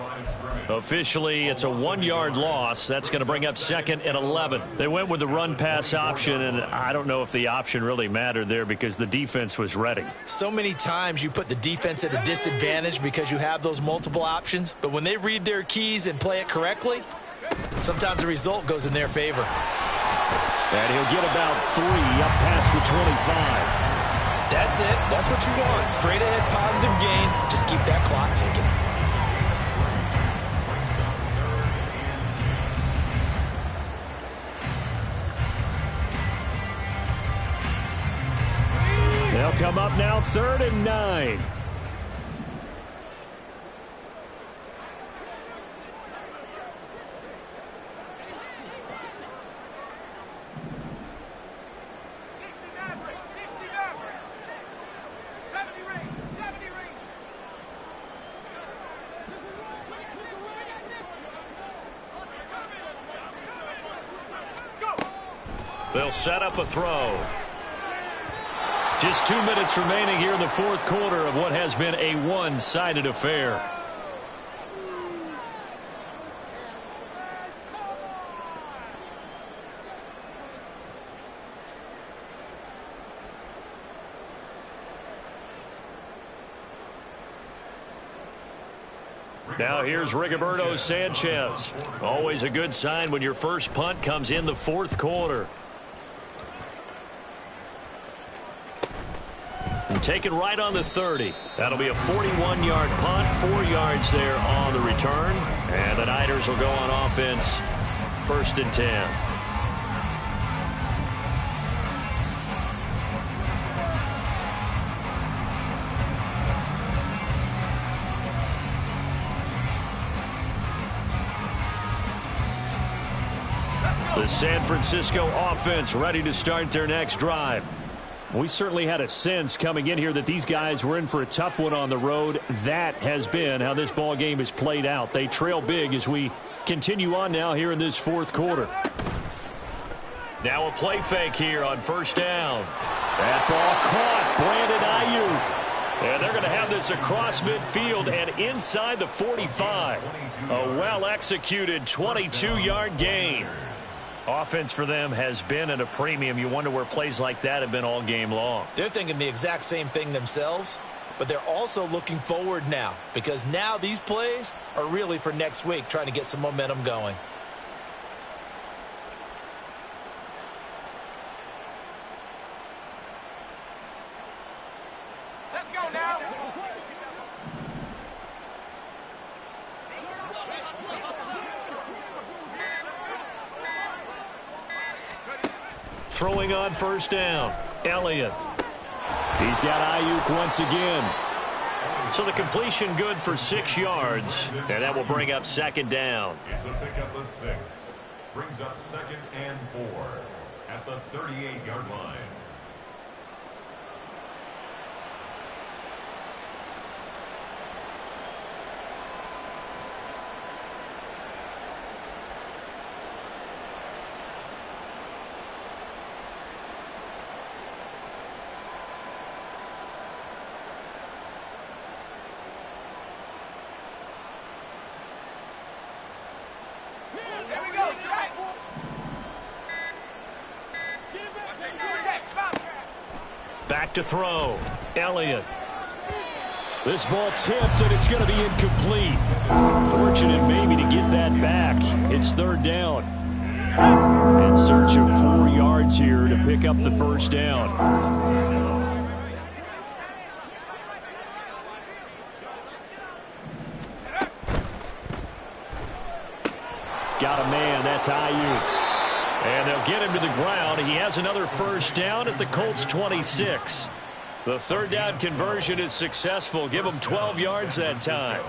Officially, it's a 1-yard loss. That's going to bring up 2nd and 11. They went with the run-pass option, and I don't know if the option really mattered there because the defense was ready. So many times you put the defense at a disadvantage because you have those multiple options, but when they read their keys and play it correctly, sometimes the result goes in their favor. And he'll get about 3 up past the 25. That's it. That's what you want. Straight ahead, positive gain. Just keep that clock ticking. They'll come up now 3rd and 9. They'll set up a throw. Just 2 minutes remaining here in the 4th quarter of what has been a one-sided affair. Now here's Rigoberto Sanchez. Always a good sign when your first punt comes in the 4th quarter. And taken right on the 30. That'll be a 41-yard punt, 4 yards there on the return. And the Niners will go on offense, 1st and 10. The San Francisco offense ready to start their next drive. We certainly had a sense coming in here that these guys were in for a tough one on the road. That has been how this ball game is played out. They trail big as we continue on now here in this 4th quarter. Now a play fake here on 1st down. That ball caught. Brandon Ayuk. And they're going to have this across midfield and inside the 45. A well-executed 22-yard gain. Offense for them has been at a premium. You wonder where plays like that have been all game long. They're thinking the exact same thing themselves, but they're also looking forward now because now these plays are really for next week, trying to get some momentum going. Let's go now. Throwing on 1st down, Elliott. He's got Ayuk once again. So the completion good for 6 yards, and that will bring up 2nd down. It's a pickup of 6. Brings up 2nd and 4 at the 38-yard line. Back to throw. Elliott. This ball tipped, and it's going to be incomplete. Fortunate maybe to get that back. It's 3rd down. In search of 4 yards here to pick up the 1st down. Got a man. That's Ayuk. And they'll get him to the ground. He has another first down at the Colts 26. The third down conversion is successful. Give him 12 yards that time.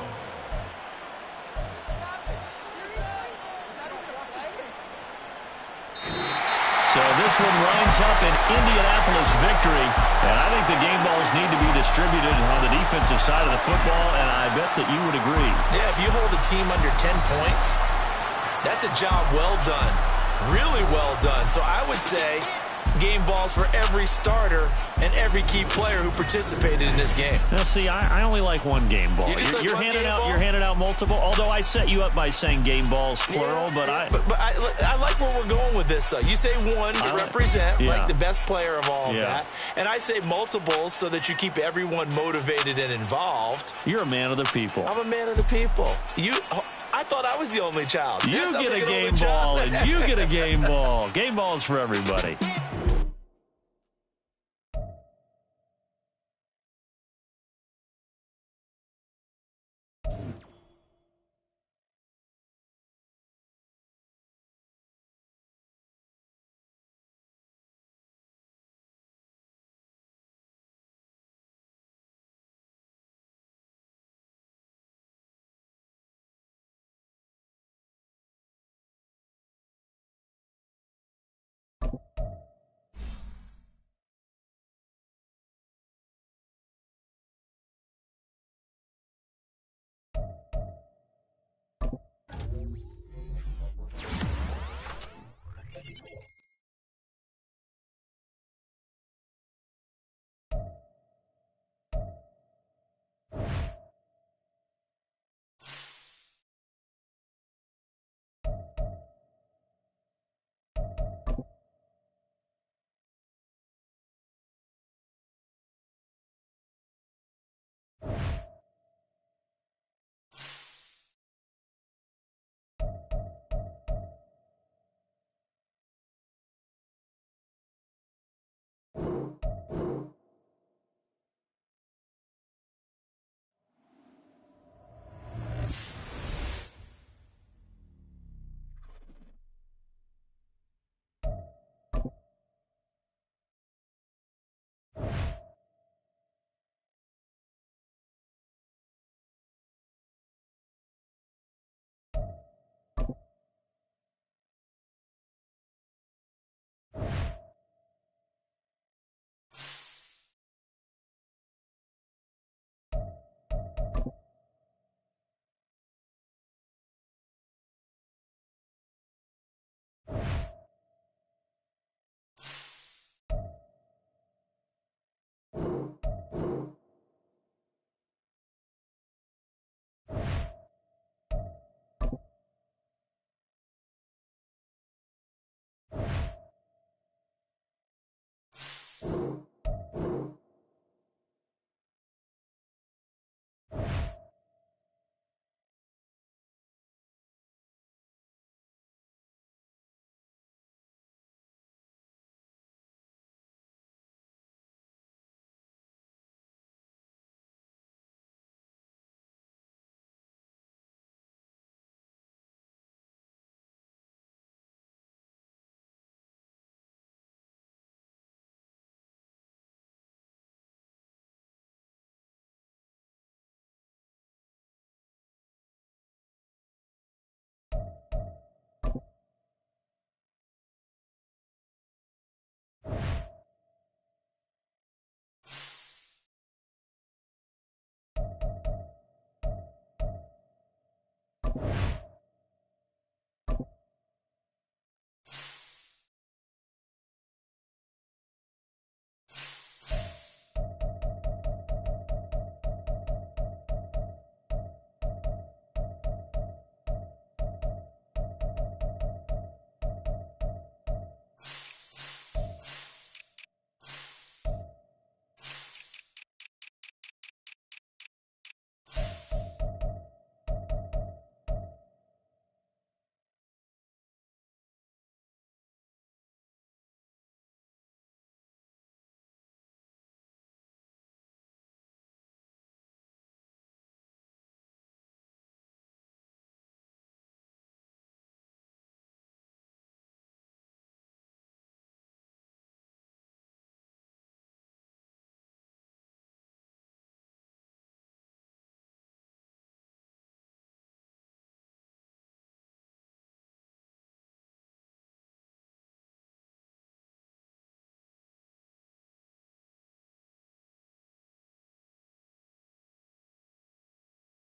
So this one winds up an Indianapolis victory. And I think the game balls need to be distributed on the defensive side of the football, and I bet that you would agree. Yeah, if you hold a team under 10 points, that's a job well done. Really well done. So I would say game balls for every starter and every key player who participated in this game. Now, see, I only like one game ball. You're handing out multiple. Although I set you up by saying game balls plural, but I like where we're going with this. Though you say one to represent like the best player of all of that, and I say multiples so that you keep everyone motivated and involved. You're a man of the people. I'm a man of the people. I thought I was the only child. You get a game ball, and you get a game ball. Game balls for everybody.